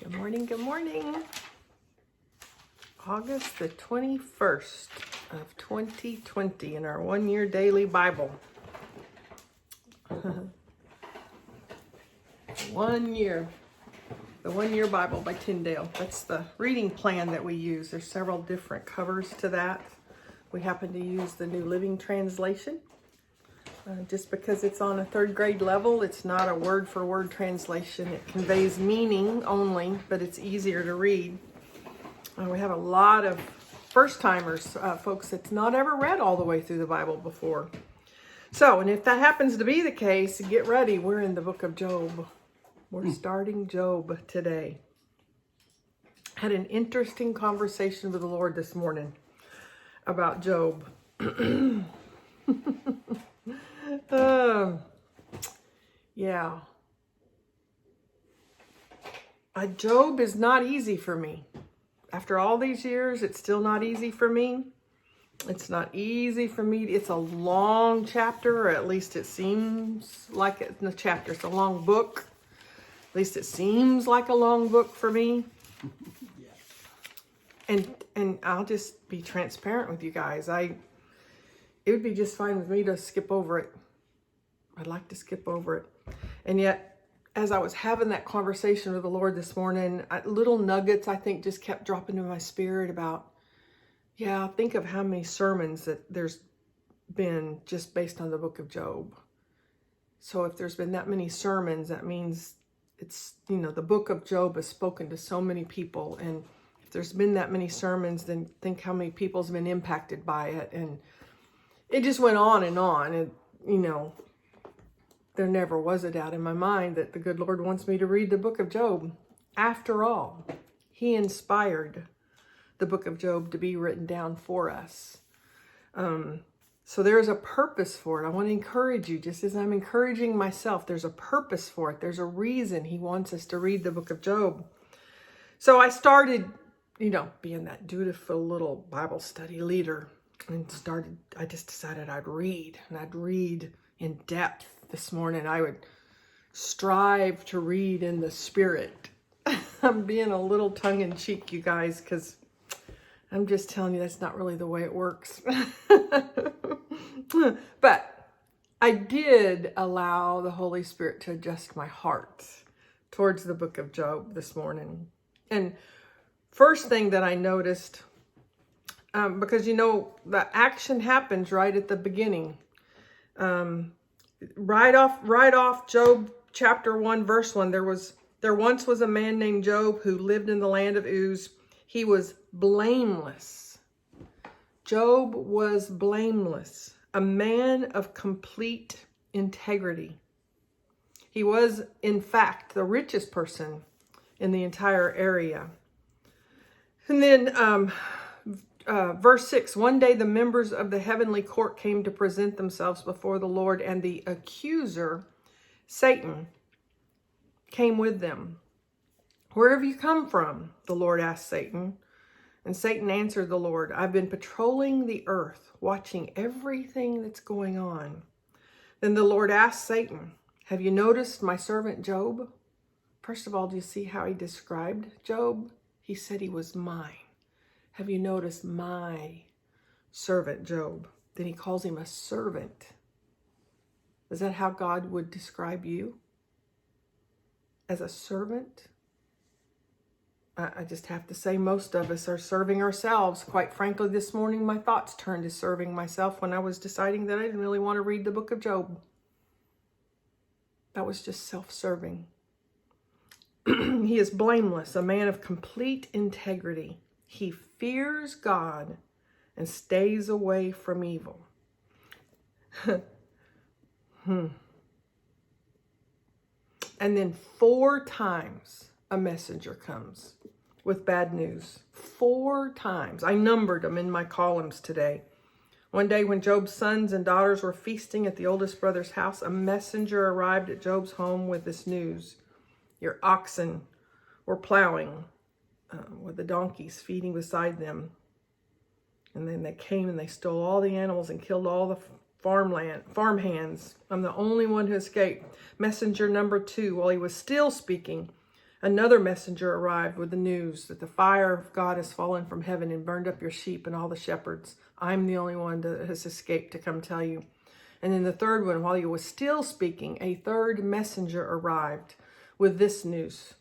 Good morning, good morning. August the 21st of 2020 in our one-year daily Bible. 1 year. The 1 Year Bible by Tyndale. That's the reading plan that we use. There's several different covers to that. We happen to use the New Living Translation. Just because it's on a third grade level, it's not a word-for-word translation. It conveys meaning only, but it's easier to read. We have a lot of first-timers, folks that's not ever read all the way through the Bible before. So, and if that happens to be the case, get ready. We're in the book of Job. We're starting Job today. Had an interesting conversation with the Lord this morning about Job. Yeah. Job is not easy for me. After all these years, it's still not easy for me. It's not easy for me. It's a long chapter, or at least it seems like it's a chapter. It's a long book. At least it seems like a long book for me. And I'll just be transparent with you guys. It would be just fine with me to skip over it. I'd like to skip over it. And yet, as I was having that conversation with the Lord this morning, little nuggets, I think, just kept dropping into my spirit about, think of how many sermons that there's been just based on the book of Job. So if there's been that many sermons, that means it's, the book of Job has spoken to so many people. And if there's been that many sermons, then think how many people's been impacted by it. And it just went on. And, there never was a doubt in my mind that the good Lord wants me to read the book of Job. After all, he inspired the book of Job to be written down for us. So there's a purpose for it. I want to encourage you, just as I'm encouraging myself, there's a purpose for it. There's a reason he wants us to read the book of Job. So I started, being that dutiful little Bible study leader, and I just decided I'd read in depth. This morning, I would strive to read in the Spirit. I'm being a little tongue-in-cheek, you guys, because I'm just telling you that's not really the way it works. But I did allow the Holy Spirit to adjust my heart towards the book of Job this morning. And first thing that I noticed, because the action happens right at the beginning. Right off Job chapter 1 verse 1, there once was a man named Job who lived in the land of Uz. He was blameless. Job was blameless, a man of complete integrity. He was, in fact, the richest person in the entire area. And then verse 6, one day the members of the heavenly court came to present themselves before the Lord, and the accuser, Satan, came with them. Where have you come from? The Lord asked Satan. And Satan answered the Lord, I've been patrolling the earth, watching everything that's going on. Then the Lord asked Satan, have you noticed my servant Job? First of all, do you see how he described Job? He said he was mine. Have you noticed my servant Job? Then he calls him a servant. Is that how God would describe you? As a servant? I just have to say most of us are serving ourselves. Quite frankly, this morning my thoughts turned to serving myself when I was deciding that I didn't really want to read the book of Job. That was just self-serving. He is blameless, a man of complete integrity. He fears God and stays away from evil. And then 4 times a messenger comes with bad news. 4 times. I numbered them in my columns today. One day when Job's sons and daughters were feasting at the oldest brother's house, a messenger arrived at Job's home with this news. Your oxen were plowing, with the donkeys feeding beside them. And then they came and they stole all the animals and killed all the farm hands. I'm the only one who escaped. Messenger number 2, while he was still speaking, Another messenger arrived with the news that the fire of God has fallen from heaven and burned up your sheep and all the shepherds. I'm the only one that has escaped to come tell you. And then the third one, while he was still speaking, a third messenger arrived with this news.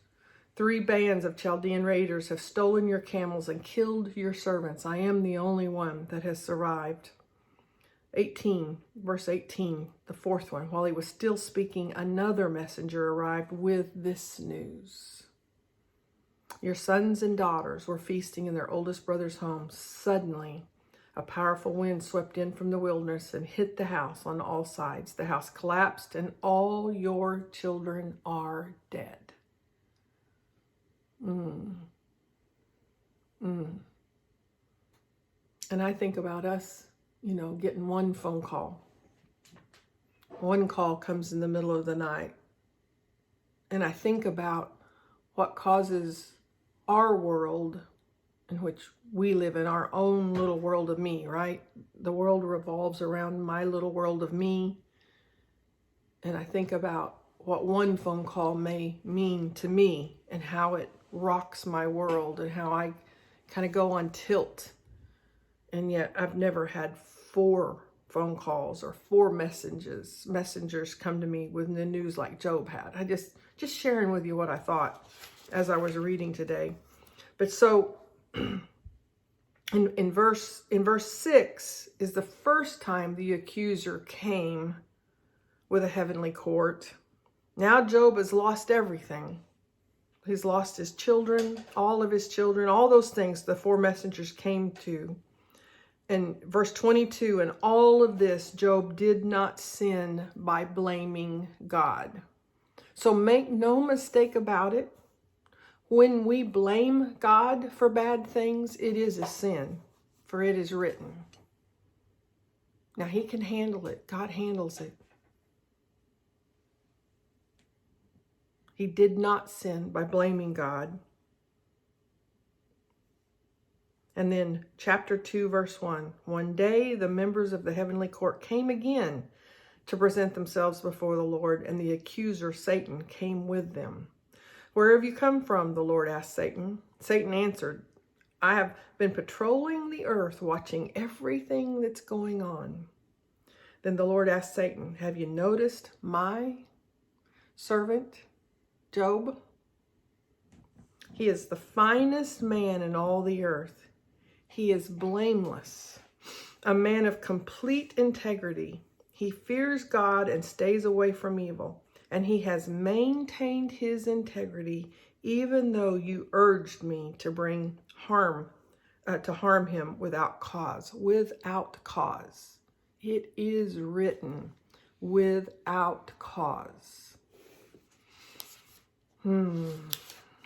3 bands of Chaldean raiders have stolen your camels and killed your servants. I am the only one that has survived. 18, verse 18, the fourth one. While he was still speaking, another messenger arrived with this news. Your sons and daughters were feasting in their oldest brother's home. Suddenly, a powerful wind swept in from the wilderness and hit the house on all sides. The house collapsed and all your children are dead. And I think about us, getting one phone call. One call comes in the middle of the night. And I think about what causes our world, in which we live in our own little world of me, right? The world revolves around my little world of me. And I think about what one phone call may mean to me and how it rocks my world and how I kind of go on tilt. And yet I've never had 4 phone calls or 4 messengers come to me with the news like Job had. I just sharing with you what I thought as I was reading today. But so in verse 6 is the first time the accuser came with a heavenly court. Now Job has lost everything. He's lost his children, all of his children, all those things the 4 messengers came to. And verse 22, in all of this, Job did not sin by blaming God. So make no mistake about it. When we blame God for bad things, it is a sin, for it is written. Now, he can handle it. God handles it. He did not sin by blaming God. And then chapter 2, verse 1. One day the members of the heavenly court came again to present themselves before the Lord, and the accuser, Satan, came with them. Where have you come from? The Lord asked Satan. Satan answered, I have been patrolling the earth, watching everything that's going on. Then the Lord asked Satan, have you noticed my servant, Job? He is the finest man in all the earth. He is blameless, a man of complete integrity. He fears God and stays away from evil, and he has maintained his integrity even though you urged me to bring harm him without cause. Without cause. It is written, without cause.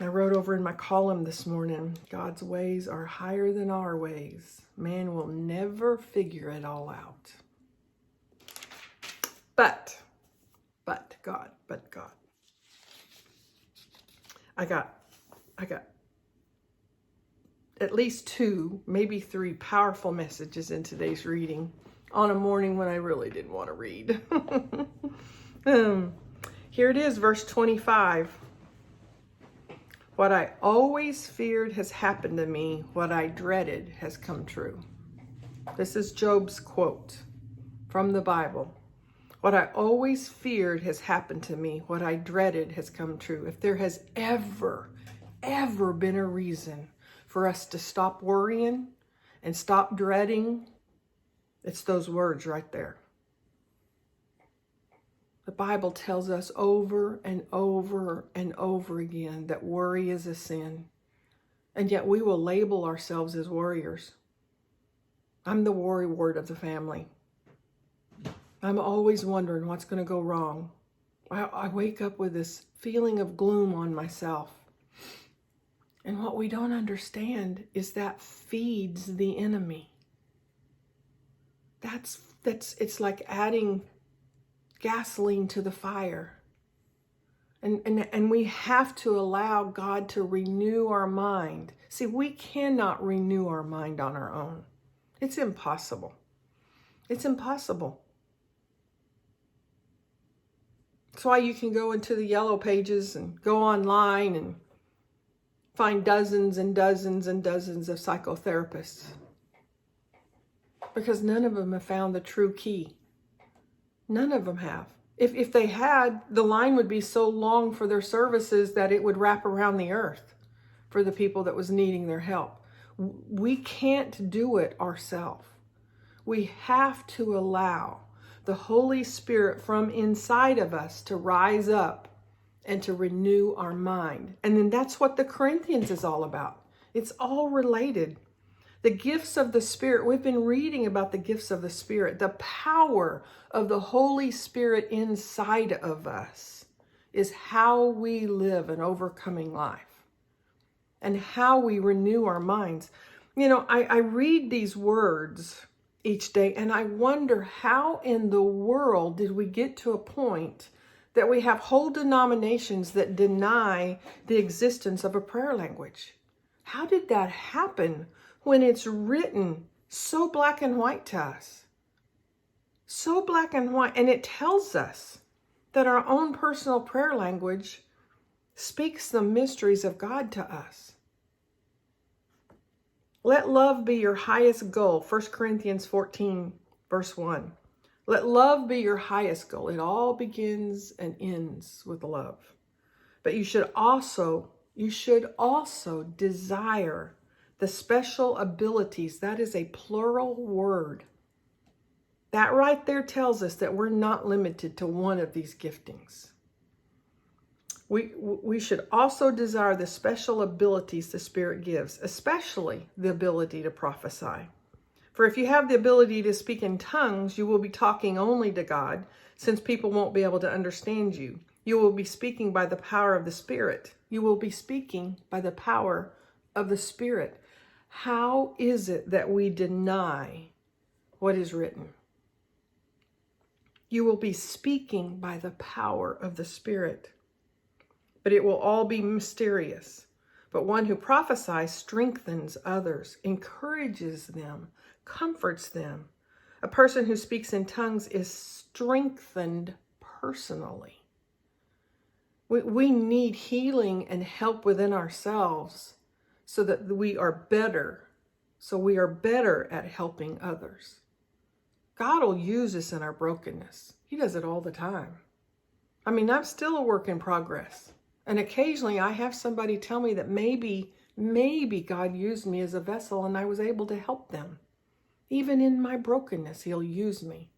I wrote over in my column this morning, God's ways are higher than our ways. Man will never figure it all out. But God. I got at least 2, maybe 3 powerful messages in today's reading on a morning when I really didn't want to read. Here it is, verse 25. What I always feared has happened to me. What I dreaded has come true. This is Job's quote from the Bible. What I always feared has happened to me. What I dreaded has come true. If there has ever been a reason for us to stop worrying and stop dreading, it's those words right there. The Bible tells us over and over and over again that worry is a sin. And yet we will label ourselves as worriers. I'm the worry ward of the family. I'm always wondering what's going to go wrong. I wake up with this feeling of gloom on myself. And what we don't understand is that feeds the enemy. It's like adding gasoline to the fire. And we have to allow God to renew our mind. See, we cannot renew our mind on our own. It's impossible. It's impossible. That's why you can go into the yellow pages and go online and find dozens and dozens and dozens of psychotherapists, because none of them have found the true key. None of them have. If they had, the line would be so long for their services that it would wrap around the earth for the people that was needing their help. We can't do it ourselves. We have to allow the Holy Spirit from inside of us to rise up and to renew our mind. And then that's what the Corinthians is all about. It's all related. The gifts of the Spirit, we've been reading about the gifts of the Spirit. The power of the Holy Spirit inside of us is how we live an overcoming life and how we renew our minds. You know, I read these words each day and I wonder, how in the world did we get to a point that we have whole denominations that deny the existence of a prayer language? How did that happen when it's written so black and white to us? So black and white. And it tells us that our own personal prayer language speaks the mysteries of God to us. Let love be your highest goal. 1 Corinthians 14, verse 1. Let love be your highest goal. It all begins and ends with love. But you should also desire the special abilities. That is a plural word. That right there tells us that we're not limited to one of these giftings. We should also desire the special abilities the Spirit gives, especially the ability to prophesy. For if you have the ability to speak in tongues, you will be talking only to God, since people won't be able to understand you. You will be speaking by the power of the Spirit. You will be speaking by the power of the Spirit. How is it that we deny what is written? You will be speaking by the power of the Spirit. But it will all be mysterious. But one who prophesies strengthens others, encourages them, comforts them. A person who speaks in tongues is strengthened personally. We need healing and help within ourselves so that we are better. So we are better at helping others. God will use us in our brokenness. He does it all the time. I mean, I'm still a work in progress. And occasionally I have somebody tell me that maybe God used me as a vessel and I was able to help them. Even in my brokenness, He'll use me.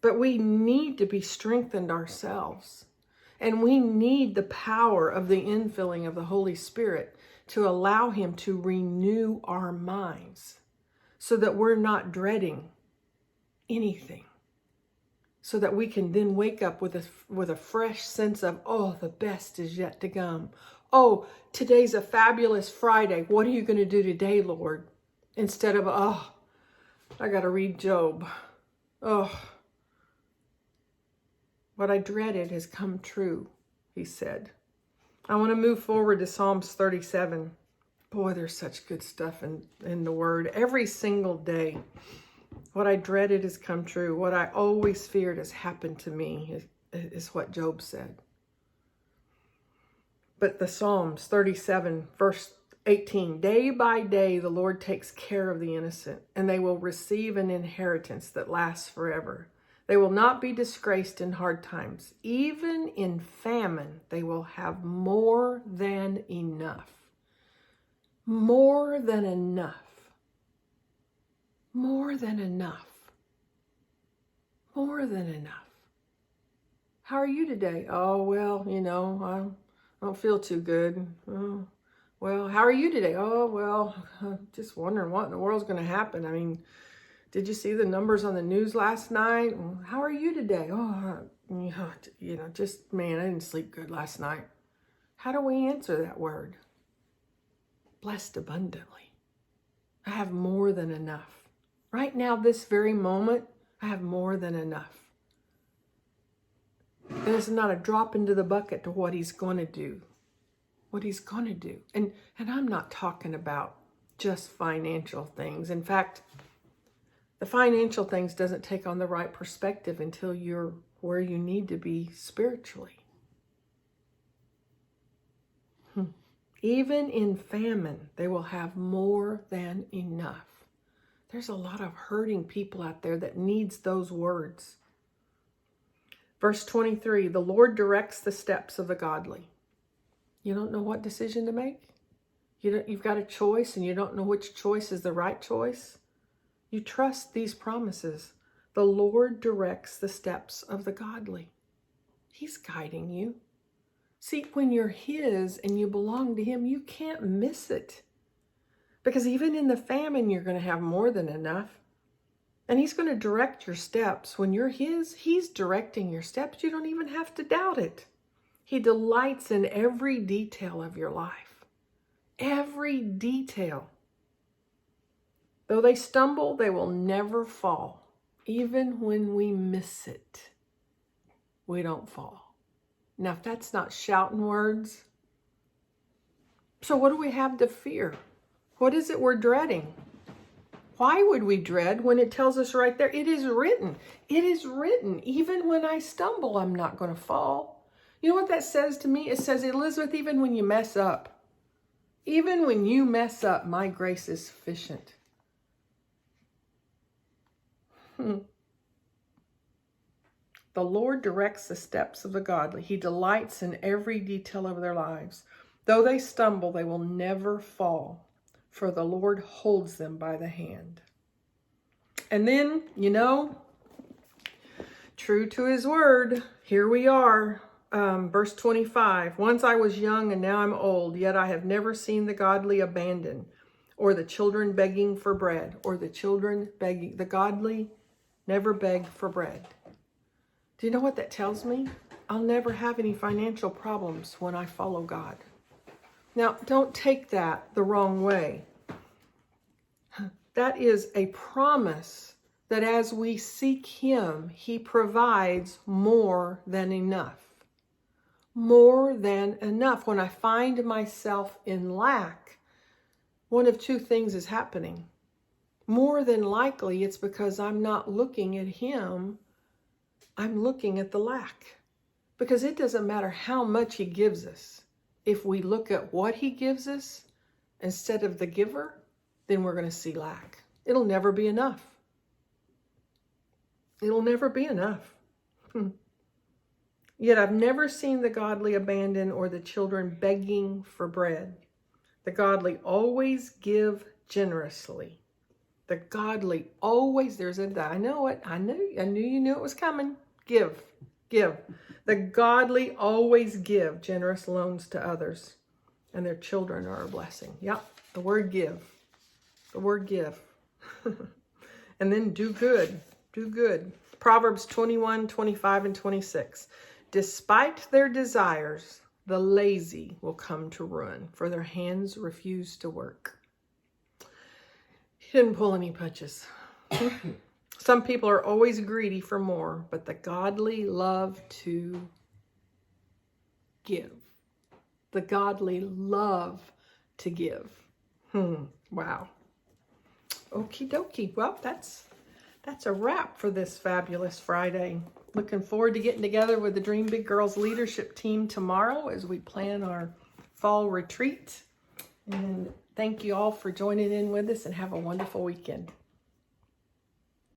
But we need to be strengthened ourselves. And we need the power of the infilling of the Holy Spirit to allow Him to renew our minds so that we're not dreading anything. So that we can then wake up with a fresh sense of, oh, the best is yet to come. Oh, today's a fabulous Friday. What are you going to do today, Lord? Instead of, oh, I got to read Job. Oh, what I dreaded has come true, he said. I want to move forward to Psalms 37. Boy, there's such good stuff in the Word every single day. What I dreaded has come true. What I always feared has happened to me is what Job said. But the Psalms 37, verse 18, day by day the Lord takes care of the innocent, and they will receive an inheritance that lasts forever. They will not be disgraced in hard times. Even in famine, they will have more than enough. More than enough. More than enough. More than enough. How are you today? Oh, well, I don't feel too good. Oh, well, how are you today? Oh, well, I'm just wondering what in the world's going to happen. I mean, did you see the numbers on the news last night? How are you today? Oh, just, man, I didn't sleep good last night. How do we answer that word? Blessed abundantly. I have more than enough. Right now, this very moment, I have more than enough. There's not a drop into the bucket to what He's going to do. What He's going to do. And I'm not talking about just financial things. In fact, the financial things doesn't take on the right perspective until you're where you need to be spiritually. Even in famine, they will have more than enough. There's a lot of hurting people out there that needs those words. Verse 23, the Lord directs the steps of the godly. You don't know what decision to make? You've got a choice and you don't know which choice is the right choice? You trust these promises. The Lord directs the steps of the godly. He's guiding you. See, when you're His and you belong to Him, you can't miss it. Because even in the famine, you're going to have more than enough. And He's going to direct your steps. When you're His, He's directing your steps. You don't even have to doubt it. He delights in every detail of your life. Every detail. Though they stumble, they will never fall. Even when we miss it, we don't fall. Now, if that's not shouting words, so what do we have to fear? What is it we're dreading? Why would we dread when it tells us right there? It is written. It is written. Even when I stumble, I'm not going to fall. You know what that says to me? It says, Elizabeth, even when you mess up, even when you mess up, my grace is sufficient. The Lord directs the steps of the godly. He delights in every detail of their lives. Though they stumble, they will never fall, for the Lord holds them by the hand. And then, true to His word, here we are, verse 25. Once I was young and now I'm old, yet I have never seen the godly abandoned, or the children begging for bread, or the godly never beg for bread. Do you know what that tells me? I'll never have any financial problems when I follow God. Now, don't take that the wrong way. That is a promise that as we seek Him, He provides more than enough. More than enough. When I find myself in lack, one of two things is happening. More than likely, it's because I'm not looking at Him. I'm looking at the lack. Because it doesn't matter how much He gives us. If we look at what He gives us instead of the giver, then we're going to see lack. It'll never be enough. It'll never be enough. Yet I've never seen the godly abandoned or the children begging for bread. The godly always give generously. The godly always, I know it. I knew you knew it was coming. Give. The godly always give generous loans to others, and their children are a blessing. Yep, the word give. The word give. And then do good. Do good. Proverbs 21, 25, and 26. Despite their desires, the lazy will come to ruin, for their hands refuse to work. He didn't pull any punches. Some people are always greedy for more, but the godly love to give. The godly love to give. Wow. Okie dokie. Well, that's a wrap for this fabulous Friday. Looking forward to getting together with the Dream Big Girls leadership team tomorrow as we plan our fall retreat. And thank you all for joining in with us, and have a wonderful weekend.